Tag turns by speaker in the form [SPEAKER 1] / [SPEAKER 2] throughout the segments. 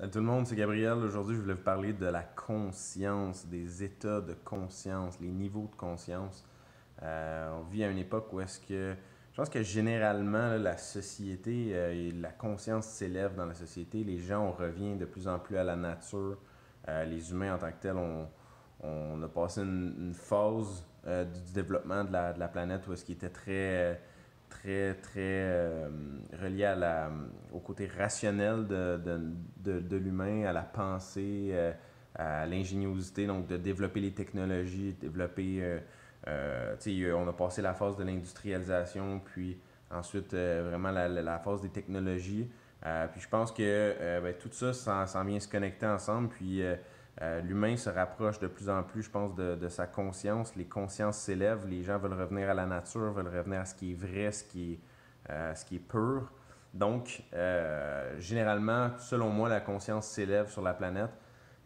[SPEAKER 1] Salut tout le monde, c'est Gabriel. Aujourd'hui, je voulais vous parler de la conscience, des états de conscience, les niveaux de conscience. On vit à une époque où est-ce que je pense que généralement là, la société et la conscience s'élève dans la société. Les gens, on revient de plus en plus à la nature. Les humains en tant que tels, on a passé une phase du développement de la planète où est-ce qu'il était très relié au côté rationnel de l'humain, à la pensée, à l'ingéniosité, donc de développer les technologies, développer, on a passé la phase de l'industrialisation, puis ensuite vraiment la phase des technologies. Puis je pense que ben, tout ça s'en vient se connecter ensemble, puis l'humain se rapproche de plus en plus, je pense, de sa conscience. Les consciences s'élèvent, les gens veulent revenir à la nature, veulent revenir à ce qui est vrai, ce qui est pur. Donc, généralement, selon moi, la conscience s'élève sur la planète,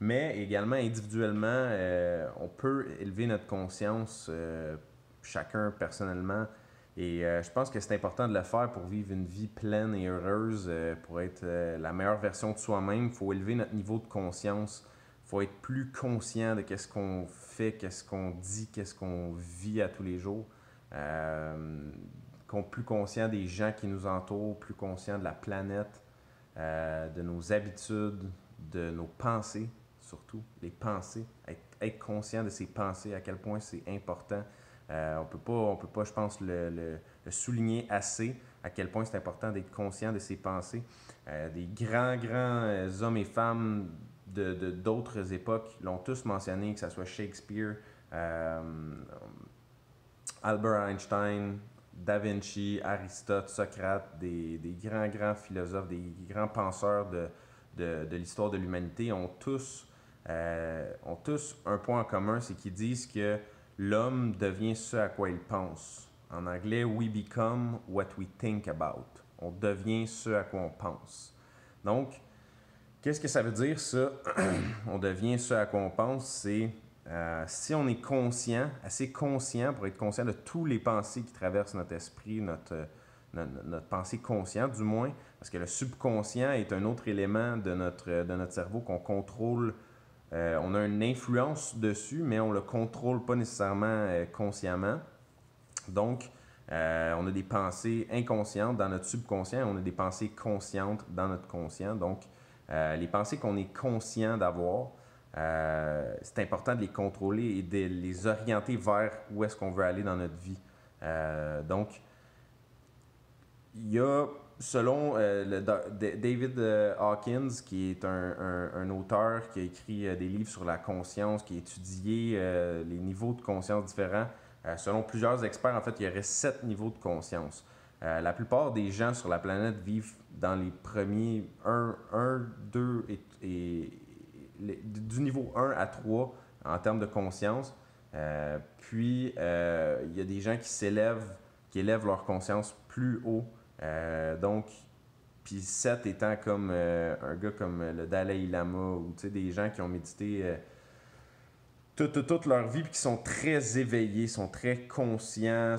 [SPEAKER 1] mais également individuellement, on peut élever notre conscience, chacun personnellement. Et je pense que c'est important de le faire pour vivre une vie pleine et heureuse, pour être la meilleure version de soi-même. Il faut élever notre niveau de conscience. Il faut être plus conscient de qu'est-ce qu'on fait, qu'est-ce qu'on dit, qu'est-ce qu'on vit à tous les jours. Euh, Plus conscient des gens qui nous entourent, plus conscient de la planète, de nos habitudes, de nos pensées, surtout les pensées. Être conscient de ses pensées, à quel point c'est important. On peut pas, je pense, le souligner assez, à quel point c'est important d'être conscient de ses pensées. Des grands hommes et femmes d'autres époques l'ont tous mentionné, que ce soit Shakespeare, euh, Albert Einstein, Da Vinci, Aristote, Socrate, des grands philosophes, des grands penseurs de l'histoire de l'humanité ont tous un point en commun, c'est qu'ils disent que l'homme devient ce à quoi il pense. En anglais, we become what we think about. On devient ce à quoi on pense. Donc, qu'est-ce que ça veut dire ça? On devient ce à quoi on pense, c'est si on est conscient, assez conscient pour être conscient de tous les pensées qui traversent notre esprit, notre pensée consciente du moins, parce que le subconscient est un autre élément de notre cerveau qu'on contrôle. On a une influence dessus, mais on ne le contrôle pas nécessairement consciemment. Donc, on a des pensées inconscientes dans notre subconscient, on a des pensées conscientes dans notre conscient. Donc, les pensées qu'on est conscient d'avoir, c'est important de les contrôler et de les orienter vers où est-ce qu'on veut aller dans notre vie. Donc, il y a, selon David Hawkins, qui est un auteur qui a écrit des livres sur la conscience, qui a étudié les niveaux de conscience différents, selon plusieurs experts, en fait, il y aurait 7 niveaux de conscience. La plupart des gens sur la planète vivent dans les premiers 2 du niveau 1 à 3 en termes de conscience. Il y a des gens qui élèvent leur conscience plus haut. Donc, puis 7 étant comme un gars comme le Dalai Lama ou des gens qui ont médité toute leur vie puis qui sont très éveillés, sont très conscients,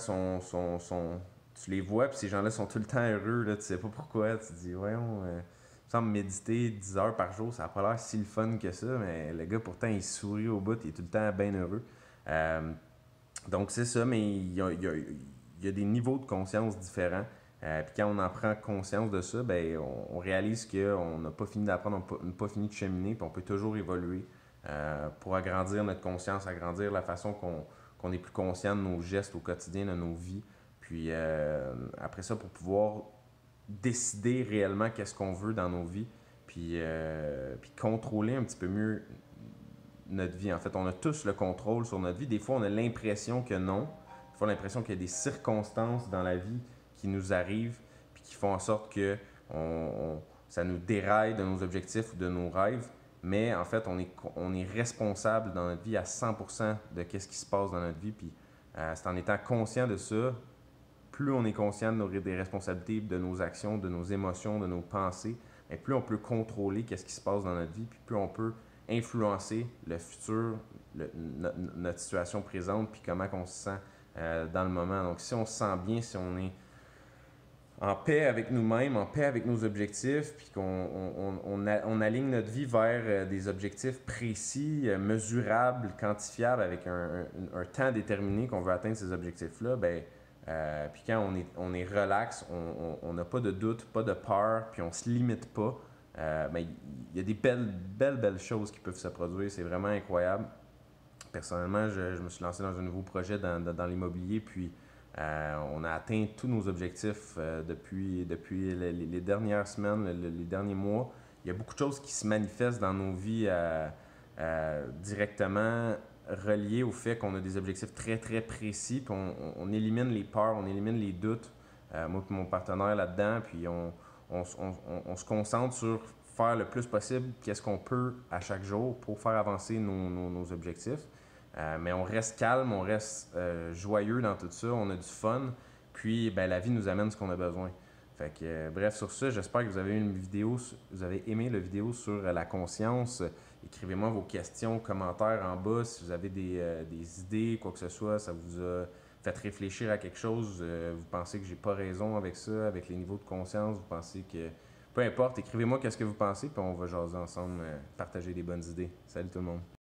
[SPEAKER 1] tu les vois puis ces gens-là sont tout le temps heureux, là, tu sais pas pourquoi, tu te dis, voyons, il me semble méditer 10 heures par jour, ça n'a pas l'air si le fun que ça, mais le gars pourtant il sourit au bout, il est tout le temps bien heureux. Euh, donc c'est ça, mais il y a des niveaux de conscience différents. Puis quand on en prend conscience de ça, ben, on réalise qu'on n'a pas fini d'apprendre, on n'a pas fini de cheminer, puis on peut toujours évoluer pour agrandir notre conscience, agrandir la façon qu'on est plus conscient de nos gestes au quotidien, de nos vies. Puis après ça, pour pouvoir décider réellement qu'est-ce qu'on veut dans nos vies, puis contrôler un petit peu mieux notre vie. En fait, on a tous le contrôle sur notre vie. Des fois, on a l'impression que non. Des fois, on a l'impression qu'il y a des circonstances dans la vie qui nous arrivent puis qui font en sorte que ça nous déraille de nos objectifs ou de nos rêves. Mais en fait, on est responsable dans notre vie à 100% de ce qui se passe dans notre vie. Puis c'est en étant conscient de ça, plus on est conscient des responsabilités, de nos actions, de nos émotions, de nos pensées, et plus on peut contrôler qu'est-ce qui se passe dans notre vie, puis plus on peut influencer le futur, notre situation présente, puis comment on se sent dans le moment. Donc si on se sent bien, si en paix avec nous-mêmes, en paix avec nos objectifs, puis on aligne notre vie vers des objectifs précis, mesurables, quantifiables, avec un temps déterminé qu'on veut atteindre ces objectifs-là, ben, puis quand on est relax, on n'a pas de doute, pas de peur, puis on se limite pas, ben, il y a des belles choses qui peuvent se produire. C'est vraiment incroyable. Personnellement, je me suis lancé dans un nouveau projet dans l'immobilier, puis on a atteint tous nos objectifs depuis les dernières semaines, les derniers mois. Il y a beaucoup de choses qui se manifestent dans nos vies directement reliées au fait qu'on a des objectifs très, très précis, puis on élimine les peurs, on élimine les doutes. Moi et mon partenaire là-dedans, puis on se concentre sur faire le plus possible qu'est-ce qu'on peut à chaque jour pour faire avancer nos objectifs. Mais on reste calme, on reste joyeux dans tout ça, on a du fun, puis ben, la vie nous amène ce qu'on a besoin. Fait que, bref, sur ça, j'espère que vous avez vous avez aimé la vidéo sur la conscience. Écrivez-moi vos questions, commentaires en bas si vous avez des idées, quoi que ce soit, ça vous a fait réfléchir à quelque chose, vous pensez que j'ai pas raison avec ça, avec les niveaux de conscience, vous pensez que... Peu importe, écrivez-moi qu'est-ce que vous pensez, puis on va jaser ensemble, partager des bonnes idées. Salut tout le monde!